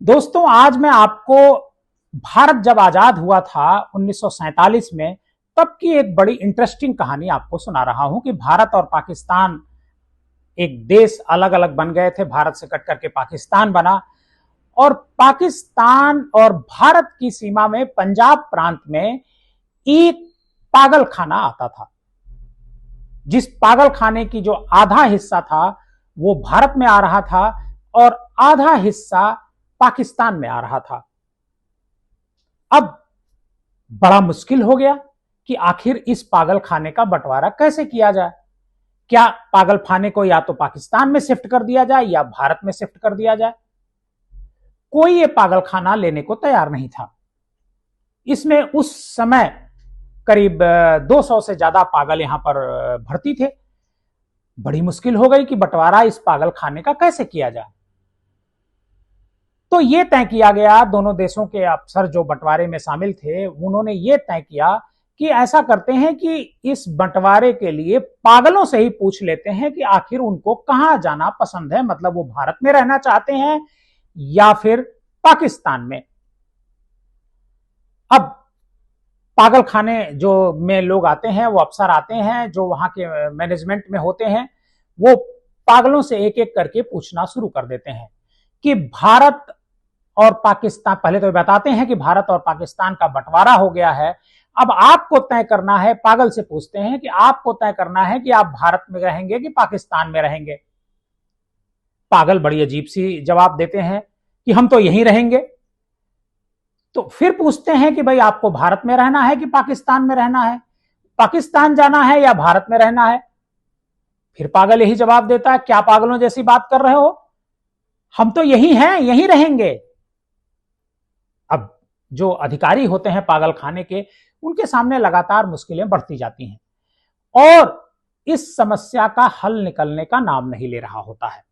दोस्तों, आज मैं आपको भारत जब आजाद हुआ था 1947 में, तब की एक बड़ी इंटरेस्टिंग कहानी आपको सुना रहा हूं कि भारत और पाकिस्तान एक देश अलग अलग बन गए थे। भारत से कट करके पाकिस्तान बना और पाकिस्तान और भारत की सीमा में पंजाब प्रांत में एक पागल खाना आता था, जिस पागल खाने की जो आधा हिस्सा था वो भारत में आ रहा था और आधा हिस्सा पाकिस्तान में आ रहा था। अब बड़ा मुश्किल हो गया कि आखिर इस पागल खाने का बंटवारा कैसे किया जाए। क्या पागल खाने को या तो पाकिस्तान में शिफ्ट कर दिया जाए या भारत में शिफ्ट कर दिया जाए। कोई ये पागल खाना लेने को तैयार नहीं था। इसमें उस समय करीब 200 से ज्यादा पागल यहां पर भर्ती थे। बड़ी मुश्किल हो गई कि बंटवारा इस पागल खाने का कैसे किया जाए। तो यह तय किया गया, दोनों देशों के अफसर जो बंटवारे में शामिल थे उन्होंने यह तय किया कि ऐसा करते हैं कि इस बंटवारे के लिए पागलों से ही पूछ लेते हैं कि आखिर उनको कहां जाना पसंद है, मतलब वो भारत में रहना चाहते हैं या फिर पाकिस्तान में। अब पागल खाने जो में लोग आते हैं, वो अफसर आते हैं जो वहां के मैनेजमेंट में होते हैं, वो पागलों से एक एक करके पूछना शुरू कर देते हैं कि भारत और पाकिस्तान, पहले तो बताते हैं कि भारत और पाकिस्तान का बंटवारा हो गया है, अब आपको तय करना है। पागल से पूछते हैं कि आपको तय करना है कि आप भारत में रहेंगे कि पाकिस्तान में रहेंगे। पागल बड़ी अजीब सी जवाब देते हैं कि हम तो यहीं रहेंगे। तो फिर पूछते हैं कि भाई आपको भारत में रहना है कि पाकिस्तान में रहना है, पाकिस्तान जाना है या भारत में रहना है। फिर पागल यही जवाब देता है, क्या पागलों जैसी बात कर रहे हो, हम तो यही हैं, यहीं रहेंगे। अब जो अधिकारी होते हैं पागल खाने के, उनके सामने लगातार मुश्किलें बढ़ती जाती हैं और इस समस्या का हल निकलने का नाम नहीं ले रहा होता है।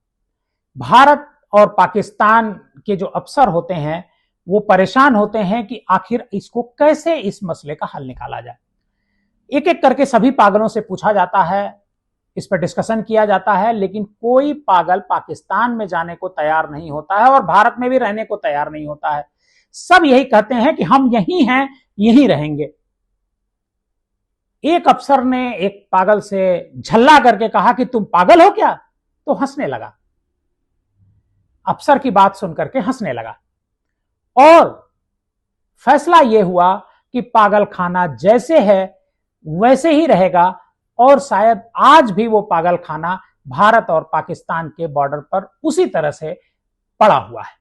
भारत और पाकिस्तान के जो अफसर होते हैं वो परेशान होते हैं कि आखिर इसको कैसे, इस मसले का हल निकाला जाए। एक एक करके सभी पागलों से पूछा जाता है, इस पर डिस्कशन किया जाता है, लेकिन कोई पागल पाकिस्तान में जाने को तैयार नहीं होता है और भारत में भी रहने को तैयार नहीं होता है। सब यही कहते हैं कि हम यहीं हैं, यहीं रहेंगे। एक अफसर ने एक पागल से झल्ला करके कहा कि तुम पागल हो क्या, तो हंसने लगा। अफसर की बात सुनकर के हंसने लगा और फैसला यह हुआ कि पागल खाना जैसे है वैसे ही रहेगा और शायद आज भी वो पागल खाना भारत और पाकिस्तान के बॉर्डर पर उसी तरह से पड़ा हुआ है।